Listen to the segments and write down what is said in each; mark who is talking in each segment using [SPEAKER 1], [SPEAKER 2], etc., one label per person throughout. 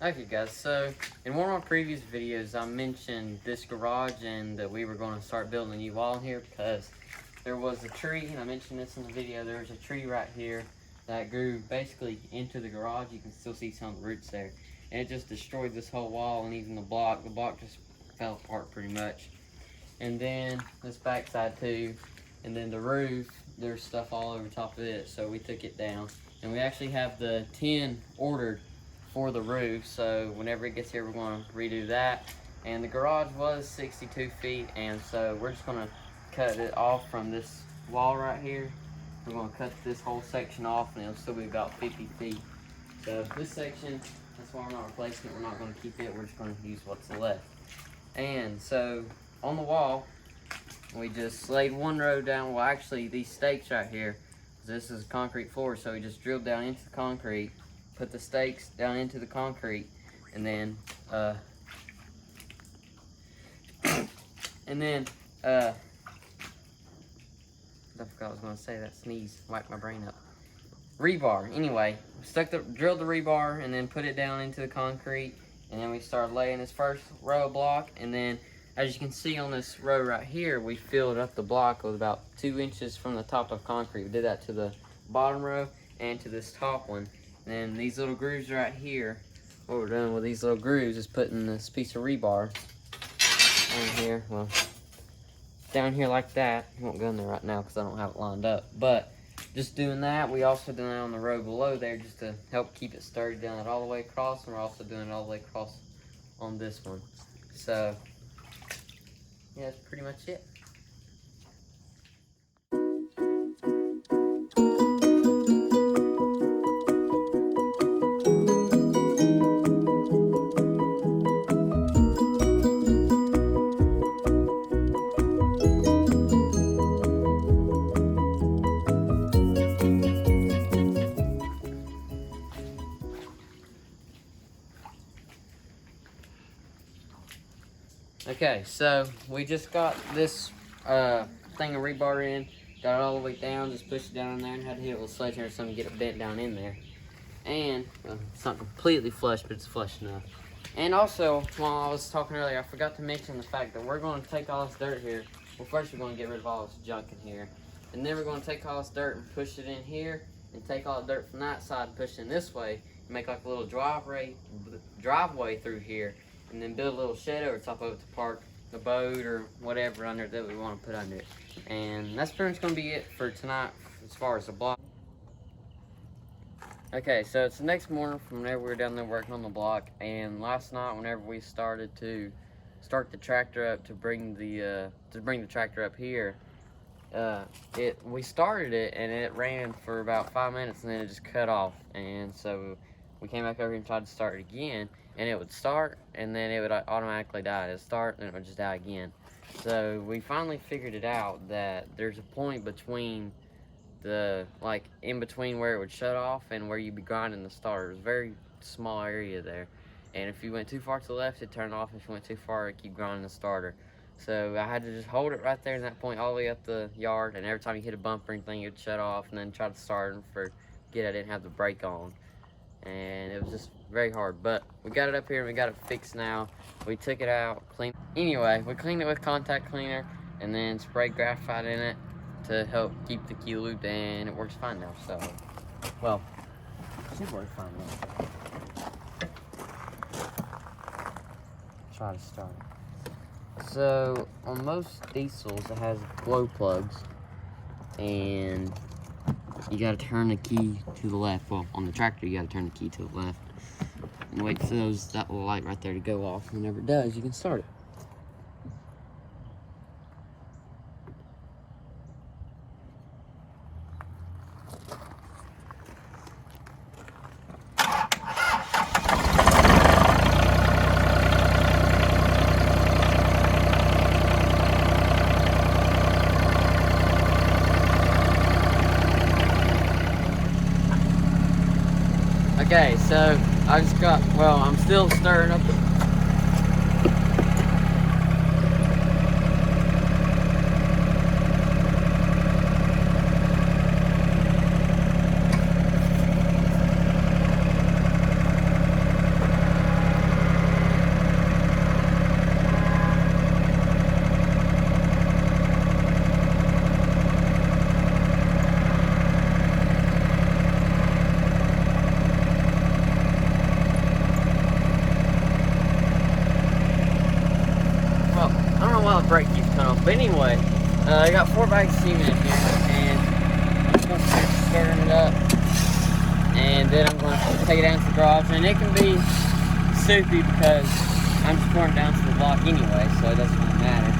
[SPEAKER 1] Okay guys, so in one of my previous videos I mentioned this garage and that we were going to start building a new wall in here because there was a tree, and I mentioned this in the video, there was a tree right here that grew basically into the garage. You can still see some of the roots there, and it just destroyed this whole wall and even the block just fell apart pretty much. And then this backside too, and then the roof, there's stuff all over top of it, so we took it down. And we actually have the tin ordered for the roof, so whenever it gets here we're going to redo that. And the garage was 62 feet, and so we're just going to cut it off from this wall right here. We're going to cut this whole section off, and it'll still be about 50 feet. So this section, that's why we're not replacing it. We're not going to keep it, we're just going to use what's left. And so on the wall, we just laid one row down. Well, actually these stakes right here, this is a concrete floor, so we just drilled down into the concrete, put the stakes down into the concrete, and then I forgot what I was going to say. That sneeze wiped my brain up. Rebar. Anyway, drilled the rebar and then put it down into the concrete, and then we started laying this first row of block. And then, as you can see on this row right here, we filled up the block with about 2 inches from the top of concrete. We did that to the bottom row and to this top one. And then these little grooves right here, what we're doing with these little grooves is putting this piece of rebar on here. Well, down here like that. You won't go in there right now because I don't have it lined up. But just doing that, we also doing that on the row below there just to help keep it sturdy, doing it all the way across, and we're also doing it all the way across on this one. So yeah, that's pretty much it. Okay, so we just got this thing of rebar in, got it all the way down, just pushed it down in there, and had to hit it with a sledgehammer or something to get it bent down in there. And it's not completely flush, but it's flush enough. And also, while I was talking earlier, I forgot to mention the fact that we're going to take all this dirt here. Well, first we're going to get rid of all this junk in here, and then we're going to take all this dirt and push it in here, and take all the dirt from that side and push it in this way, and make like a little driveway through here. And then build a little shed over top of it to park the boat or whatever under that we want to put under it. And that's pretty much going to be it for tonight as far as the block. Okay, so it's the next morning from whenever we were down there working on the block, and last night whenever we started to start the tractor up to bring the tractor up here, we started it and it ran for about 5 minutes and then it just cut off. And so we came back over here and tried to start it again, and it would start and then it would automatically die. It would start and it would just die again. So we finally figured it out that there's a point between in between where it would shut off and where you'd be grinding the starter. It was a very small area there, and if you went too far to the left it turned off, if you went too far it'd keep grinding the starter. So I had to just hold it right there in that point all the way up the yard, and every time you hit a bump or anything it would shut off, and then try to start and forget I didn't have the brake on. And it was just very hard, but we got it up here and we got it fixed now. We took it out, cleaned. Anyway, we cleaned it with contact cleaner and then sprayed graphite in it to help keep the key looped, and it works fine now. So, well, it should work fine now. Try to start. So on most diesels it has glow plugs, and you gotta turn the key to the left. Well, on the tractor, you gotta turn the key to the left and wait for that little light right there to go off. Whenever it does, you can start it. Okay, so I'm still stirring up the anyway, I got 4 bags of cement in here, and I'm just gonna start stirring it up, and then I'm gonna take it down to the garage, and it can be soupy because I'm just pouring down to the block anyway, so it doesn't really matter.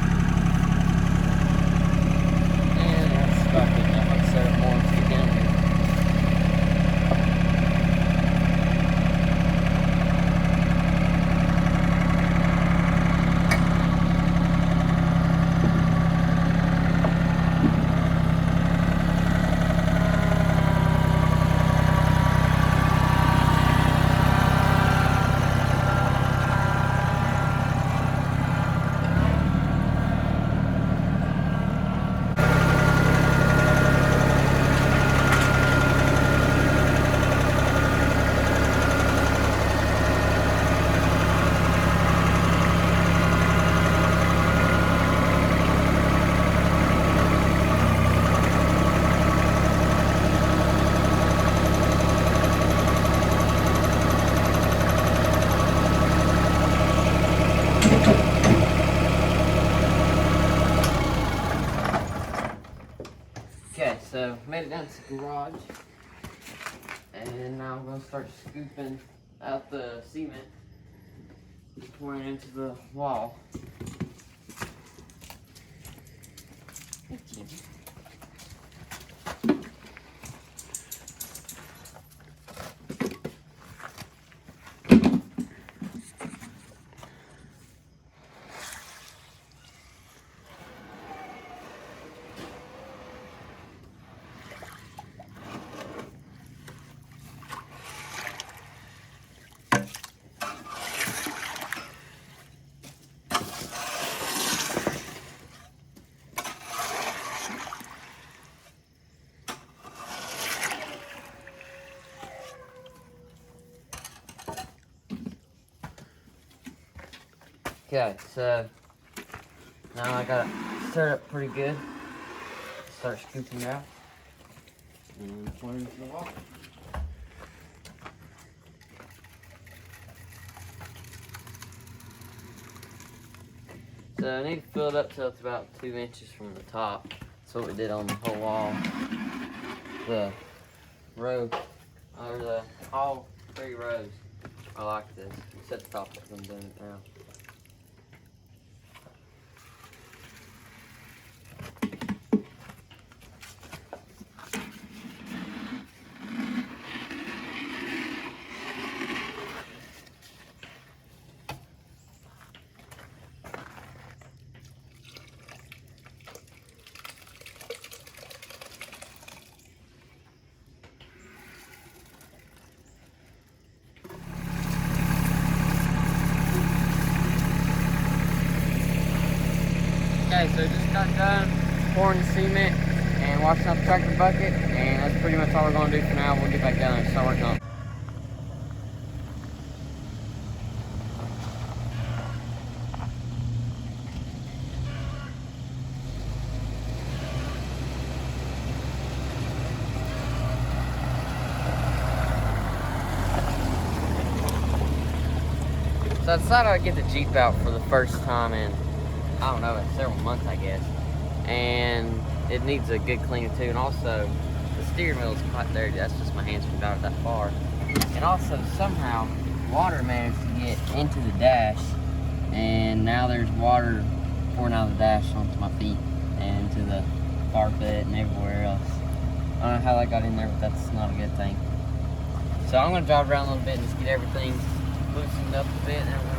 [SPEAKER 1] And that's about good enough. I'll stir it more to get down there. Okay, so made it down to the garage, and now I'm gonna start scooping out the cement, just pouring it into the wall. Okay, so now I got it stirred up pretty good. Start scooping it out and pouring it into the wall. So I need to fill it up till it's about 2 inches from the top. That's what we did on the whole wall. The row, or all 3 rows. I like this. Except the top that I'm doing it now. Okay, so just got done pouring the cement and washing out the tractor bucket, and that's pretty much all we're going to do for now. We'll get back down and start working on it. So I decided I'd get the Jeep out for the first time in, I don't know, several months, I guess. And it needs a good cleaning too. And also, the steering wheel is quite dirty. That's just my hands from got it that far. And also, somehow, water managed to get into the dash. And now there's water pouring out of the dash onto my feet and to the carpet and everywhere else. I don't know how that got in there, but that's not a good thing. So I'm going to drive around a little bit and just get everything loosened up a bit. And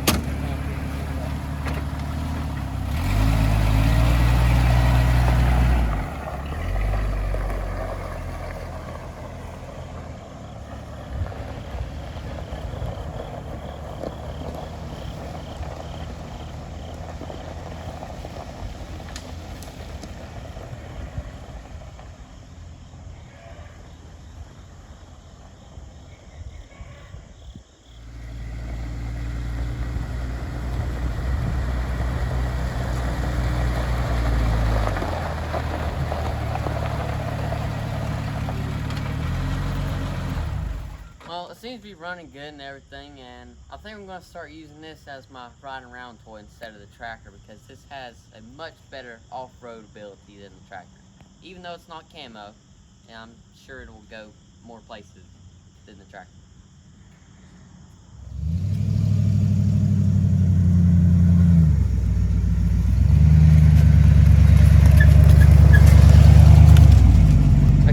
[SPEAKER 1] Well, it seems to be running good and everything, and I think I'm going to start using this as my riding around toy instead of the tractor, because this has a much better off-road ability than the tractor. Even though it's not camo, and I'm sure it will go more places than the tractor.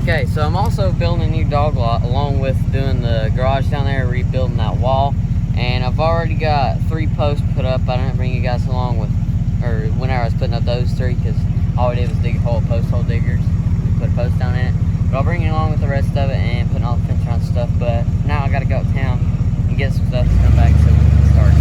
[SPEAKER 1] Okay, so I'm also building a new dog lot along with doing the garage down there, rebuilding that wall. And I've already got 3 posts put up. I didn't bring you guys along with, or whenever I was putting up those 3, because all I did was dig a hole, post hole diggers, put a post down in it. But I'll bring you along with the rest of it and putting all the fence around stuff. But now I gotta go uptown and get some stuff to come back so we can start.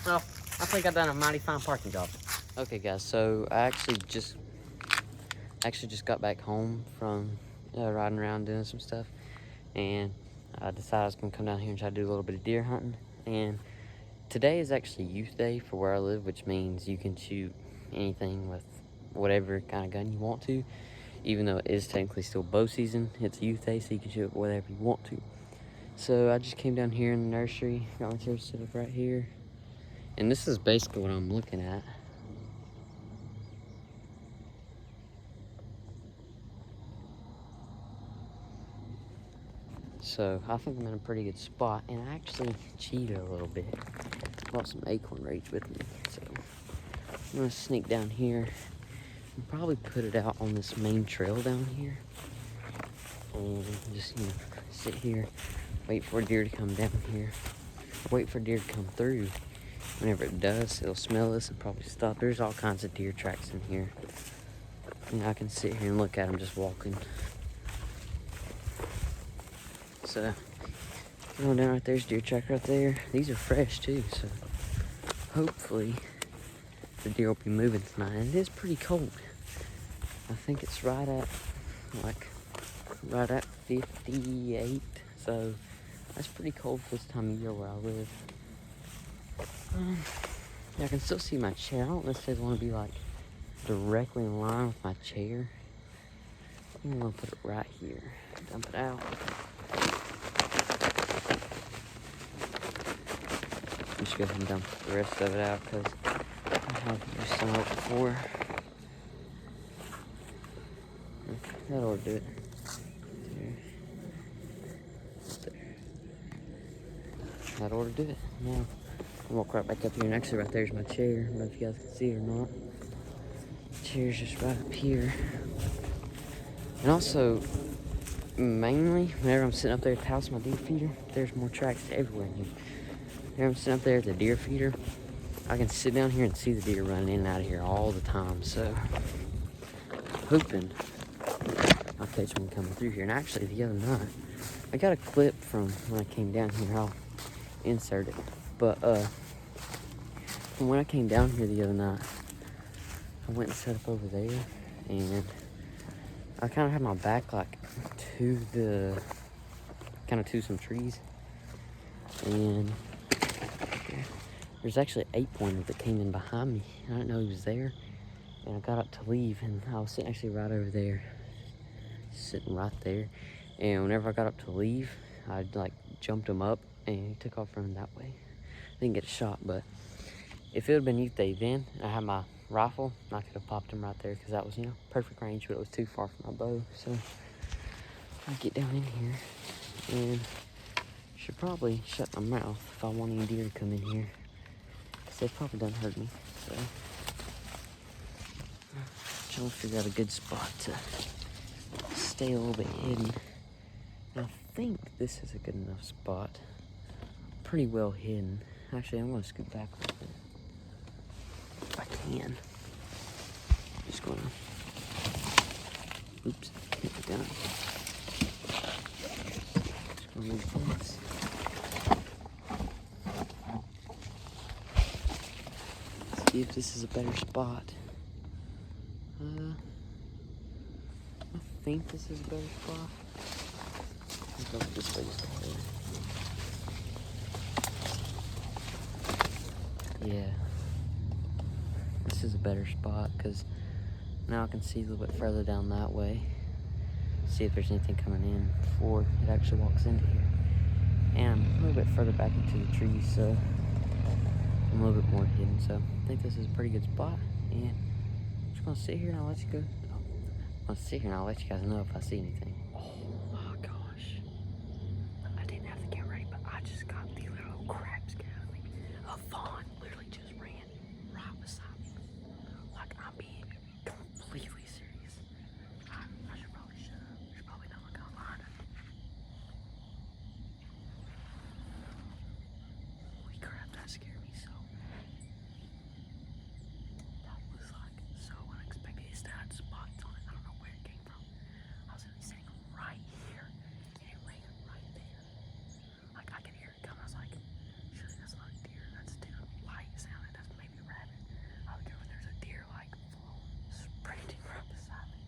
[SPEAKER 1] So, I think I've done a mighty fine parking job. Okay guys, so I actually just got back home from riding around doing some stuff, and I decided I was gonna come down here and try to do a little bit of deer hunting. And today is actually youth day for where I live, which means you can shoot anything with whatever kind of gun you want to. Even though it is technically still bow season, it's youth day, so you can shoot it whatever you want to. So I just came down here in the nursery, got my chair set up right here. And this is basically what I'm looking at. So I think I'm in a pretty good spot, and I actually cheated a little bit. Brought some Acorn Rage with me, so I'm gonna sneak down here and probably put it out on this main trail down here, and just sit here, wait for a deer to come down here, wait for a deer to come through. Whenever it does, it'll smell us and probably stop. There's all kinds of deer tracks in here. And I can sit here and look at them just walking. So, going down right there's deer track right there. These are fresh too, so hopefully the deer will be moving tonight. And it is pretty cold. I think it's right at 58. So that's pretty cold for this time of year where I live. I can still see my chair. I don't necessarily want to be like directly in line with my chair. I'm gonna put it right here. Dump it out. I'm just go ahead and dump the rest of it out because I have used some of it before. That ought to do it. There. That ought to do it. Now, I'll walk right back up here, and actually right there's my chair. I don't know if you guys can see it or not. The chair's just right up here. And also, mainly, whenever I'm sitting up there at the house with my deer feeder, there's more tracks everywhere in here. Whenever I'm sitting up there at the deer feeder, I can sit down here and see the deer running in and out of here all the time. So, hoping I'll catch one coming through here. And actually, the other night, I got a clip from when I came down here. I'll insert it. But from when I came down here the other night, I went and set up over there, and I kind of had my back like to some trees, and there's actually an 8-pointer that came in behind me. I didn't know he was there, and I got up to leave, and I was sitting actually right over there, sitting right there. And whenever I got up to leave, I like jumped him up, and he took off running that way. Didn't get a shot, but if it had been youth day then, and I had my rifle, I could have popped him right there because that was, perfect range, but it was too far from my bow. So I get down in here and should probably shut my mouth if I want any deer to come in here, because they probably done heard me. So I'm trying to figure out a good spot to stay a little bit hidden. And I think this is a good enough spot. Pretty well hidden. Actually, I'm gonna scoot back a little bit if I can. Just just gonna, oops, hit the gun. Just gonna move this. See if this is a better spot. I think this is a better spot. Let's go this way just a little. Yeah, this is a better spot because now I can see a little bit further down that way. See if there's anything coming in before it actually walks into here. And I'm a little bit further back into the trees, so I'm a little bit more hidden. So I think this is a pretty good spot. And I'm just gonna sit here and I'll let you go. I'm gonna sit here and I'll let you guys know if I see anything. Oh my gosh. I didn't have the camera ready, but I just got the little crap scared out of me. A fawn literally just ran right beside me. Like, I'm being completely serious. I should probably shut up. There's probably no one going behind it. Holy crap, that scared me so bad. That was like so unexpected. It's that spots on it. I don't know where it came from. I was sitting right here and it ran right there. Like, I could hear it come. I was like, surely that's not a deer. That's too light sounding. That's maybe a rabbit. I look over and there's a deer like full sprinting right beside me.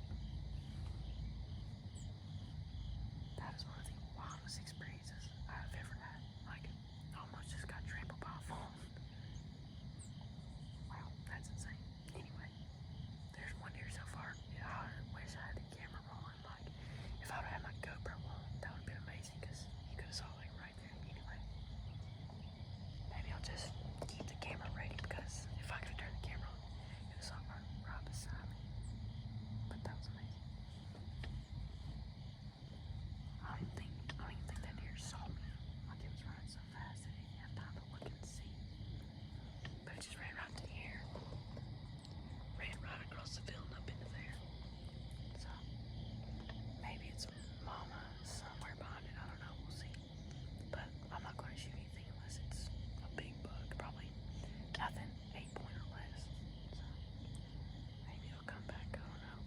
[SPEAKER 1] That is one of the wildest experiences I've ever had. Like, I almost just got trampled by a fawn. Wow, that's insane. Anyway, there's one deer so far. Yeah, I wish I had the camera rolling. Like, if I would have had my GoPro on, that would have been amazing because you could have saw like right there. Anyway, maybe I'll just keep the camera ready because if I could turn the camera on, it was on right beside me. But that was amazing. I don't even think that deer saw me. Like, it was running so fast that it didn't have time to look and see. But it just ran right to here. Ran right across the field and up into there. So maybe it's a mama somewhere behind it. I don't know. We'll see. But I'm not going to shoot anything unless it's a big bug. Probably nothing 8 point or less. So maybe it'll come back. I don't know.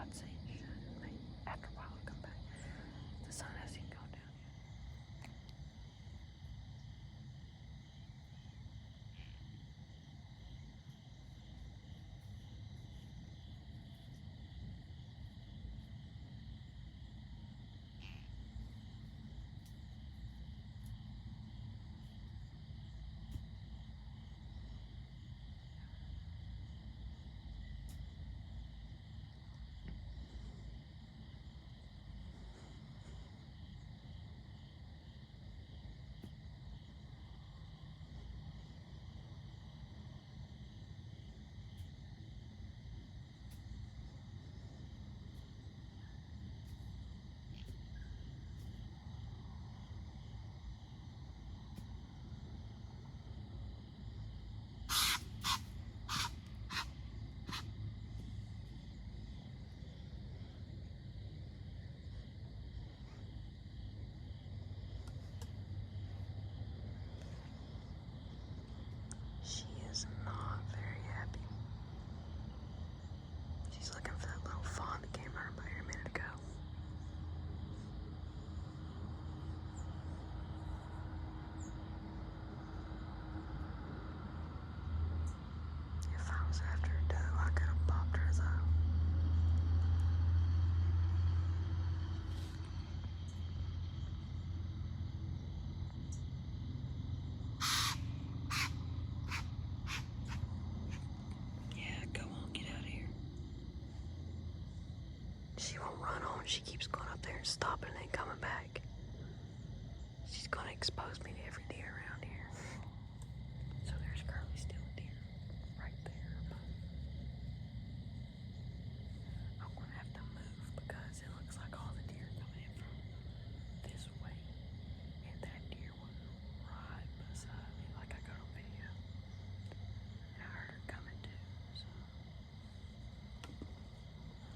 [SPEAKER 1] I'd say it should. Maybe after a while it'll come back. The sun hasn't even gone down yet. She is not very happy. She's looking for that little fawn that came running by here a minute ago. If I was after her doe, I could have popped her though. Yeah, go on, get out of here. She won't run on. She keeps going up there and stopping and then coming back. She's gonna expose me to every deer around here. So there's currently still a deer right there. I'm gonna have to move because it looks like all the deer are coming in from this way. And that deer was right beside me, like I got on video. And I heard her coming too, so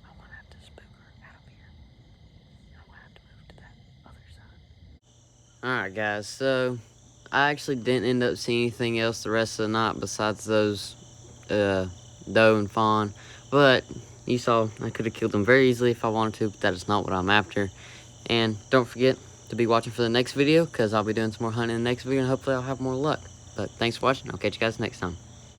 [SPEAKER 1] I'm gonna have to spook her out of here. I'm gonna have to move to that other side. Alright guys, so I actually didn't end up seeing anything else the rest of the night besides those doe and fawn. But you saw I could have killed them very easily if I wanted to, but that is not what I'm after. And don't forget to be watching for the next video, because I'll be doing some more hunting in the next video, and hopefully I'll have more luck. But thanks for watching. I'll catch you guys next time.